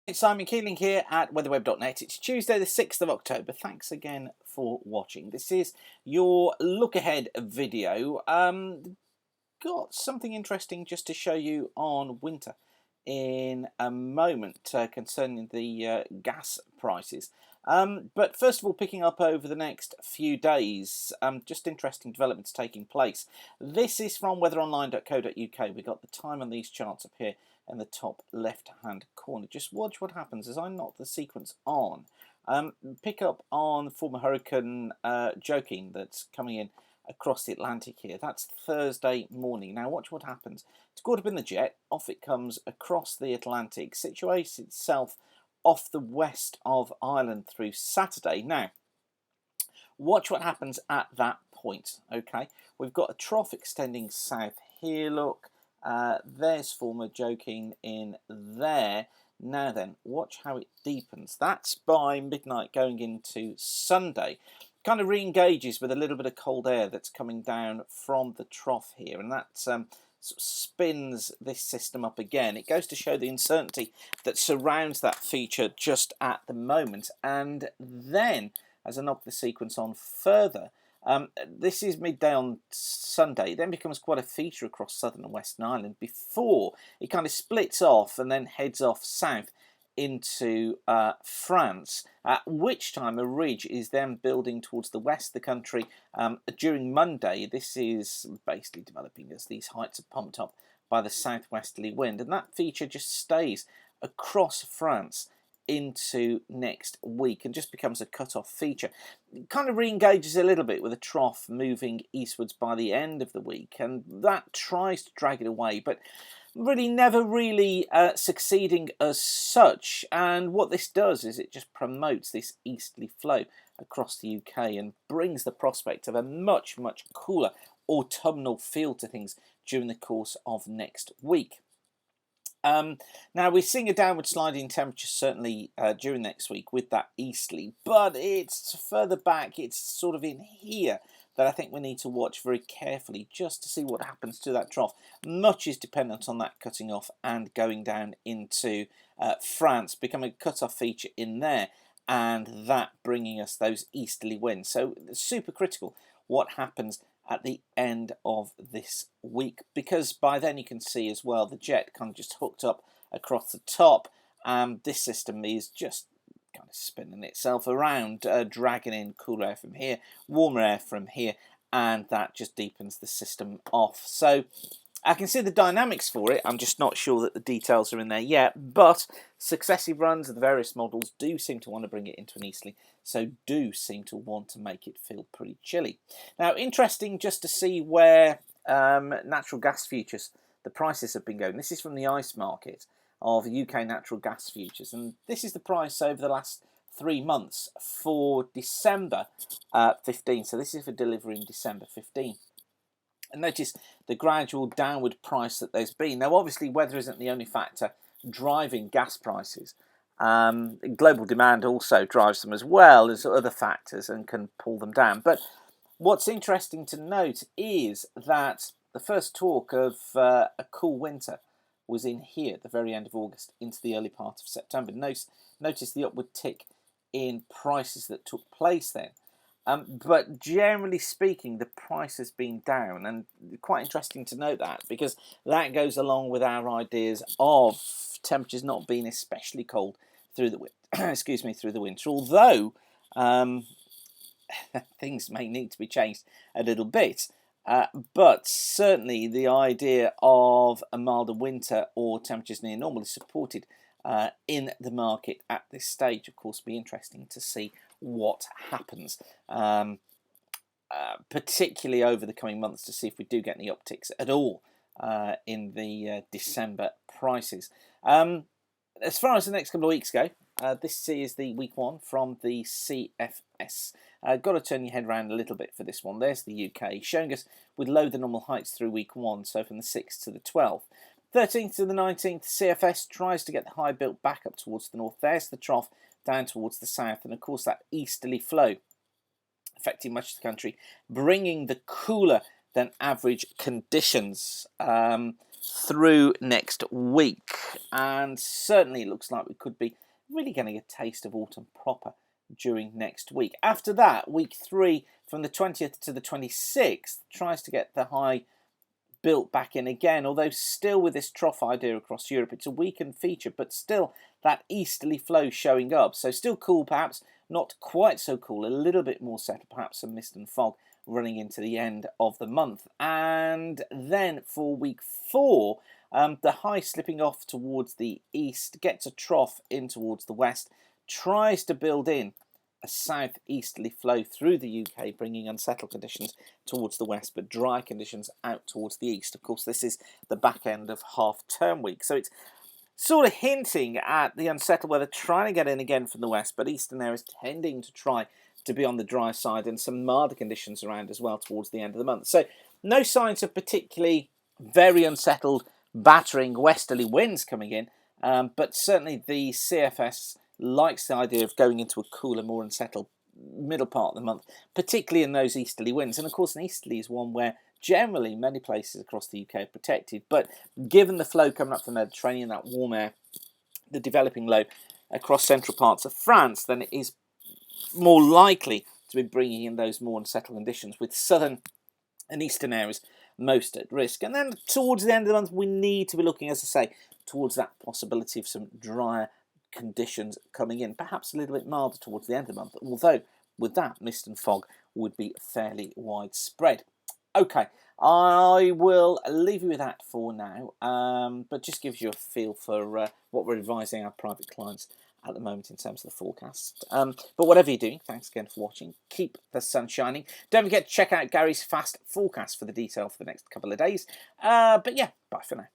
It's Simon Keeling here at weatherweb.net. It's Tuesday, the 6th of October. Thanks again for watching. This is your look ahead video. Got something interesting just to show you on winter in a moment concerning the gas prices. But first of all, picking up over the next few days, just interesting developments taking place. This is from weatheronline.co.uk. We've got the time on these charts up here in the top left hand corner. Just watch what happens as I knock the sequence on. Pick up on the former hurricane Joaquin that's coming in across the Atlantic here. That's Thursday morning. Now watch what happens. It's caught up in the jet, off it comes across the Atlantic, situates itself off the west of Ireland through Saturday. Now watch what happens at that point. Okay, we've got a trough extending south here, look. There's former Joaquin in there. Now then, watch how it deepens. That's by midnight going into Sunday. Kind of re-engages with a little bit of cold air that's coming down from the trough here, and that sort of spins this system up again. It goes to show the uncertainty that surrounds that feature just at the moment. And then, as I knock the sequence on further, this is midday on Sunday. It then becomes quite a feature across southern and western Ireland before it kind of splits off and then heads off south into France, at which time a ridge is then building towards the west of the country. During Monday, this is basically developing as these heights are pumped up by the southwesterly wind, and that feature just stays across France into next week and just becomes a cut-off feature. It kind of re-engages a little bit with a trough moving eastwards by the end of the week, and that tries to drag it away, but really never really succeeding as such. And what this does is it just promotes this easterly flow across the UK and brings the prospect of a much cooler autumnal feel to things during the course of next week. Now we're seeing a downward sliding temperature certainly during next week with that easterly, but it's further back, it's sort of in here that I think we need to watch very carefully just to see what happens to that trough. Much is dependent on that cutting off and going down into France, becoming a cut-off feature in there, and that bringing us those easterly winds. So super critical what happens at the end of this week, because by then you can see as well the jet kind of just hooked up across the top. This system is just kind of spinning itself around, dragging in cooler air from here, warmer air from here, and that just deepens the system off. So I can see the dynamics for it. I'm just not sure that the details are in there yet, but successive runs of the various models do seem to want to bring it into an easterly, so do seem to want to make it feel pretty chilly. Now, interesting just to see where natural gas futures, the prices have been going. This is from the ICE market of UK natural gas futures, and this is the price over the last 3 months for December 15. So this is for delivery in December 15. And notice the gradual downward price that there's been. Now, obviously, weather isn't the only factor driving gas prices. Global demand also drives them as well as other factors and can pull them down. But what's interesting to note is that the first talk of a cool winter was in here at the very end of August into the early part of September. Notice the upward tick in prices that took place then. But generally speaking, the price has been down, and quite interesting to note that, because that goes along with our ideas of temperatures not being especially cold through the excuse me, through the winter. Although things may need to be changed a little bit, but certainly the idea of a milder winter or temperatures near normal is supported in the market at this stage. Of course, be interesting to see what happens, particularly over the coming months, to see if we do get any upticks at all in the December prices. As far as the next couple of weeks go, this is the week one from the CFS. Got to turn your head around a little bit for this one. There's the UK showing us with low the normal heights through week one, so from the 6th to the 12th. 13th to the 19th, CFS tries to get the high built back up towards the north. There's the trough down towards the south, and of course that easterly flow affecting much of the country, bringing the cooler than average conditions. through next week. And certainly it looks like we could be really getting a taste of autumn proper during next week. After that, week 3 from the 20th to the 26th tries to get the high built back in again, although still with this trough idea across Europe. It's a weakened feature, but still that easterly flow showing up. So still cool, perhaps not quite so cool, a little bit more settled, perhaps some mist and fog running into the end of the month. And then for week 4, the high slipping off towards the east, gets a trough in towards the west, tries to build in a southeasterly flow through the UK, bringing unsettled conditions towards the west, but dry conditions out towards the east. Of course, this is the back end of half-term week, so it's sort of hinting at the unsettled weather trying to get in again from the west, but eastern areas tending to try to be on the dry side, and some milder conditions around as well towards the end of the month. So no signs of particularly very unsettled, battering westerly winds coming in, but certainly the CFS likes the idea of going into a cooler, more unsettled middle part of the month, particularly in those easterly winds. And of course, an easterly is one where generally many places across the UK are protected, but given the flow coming up from the Mediterranean, that warm air, the developing low across central parts of France, then it is more likely to be bringing in those more unsettled conditions, with southern and eastern areas most at risk. And then towards the end of the month, we need to be looking, as I say, towards that possibility of some drier conditions coming in, perhaps a little bit milder towards the end of the month, although with that, mist and fog would be fairly widespread. Okay, I will leave you with that for now, but just gives you a feel for what we're advising our private clients at the moment in terms of the forecast. But whatever you're doing, thanks again for watching. Keep the sun shining. Don't forget to check out Gary's fast forecast for the detail for the next couple of days. But yeah, bye for now.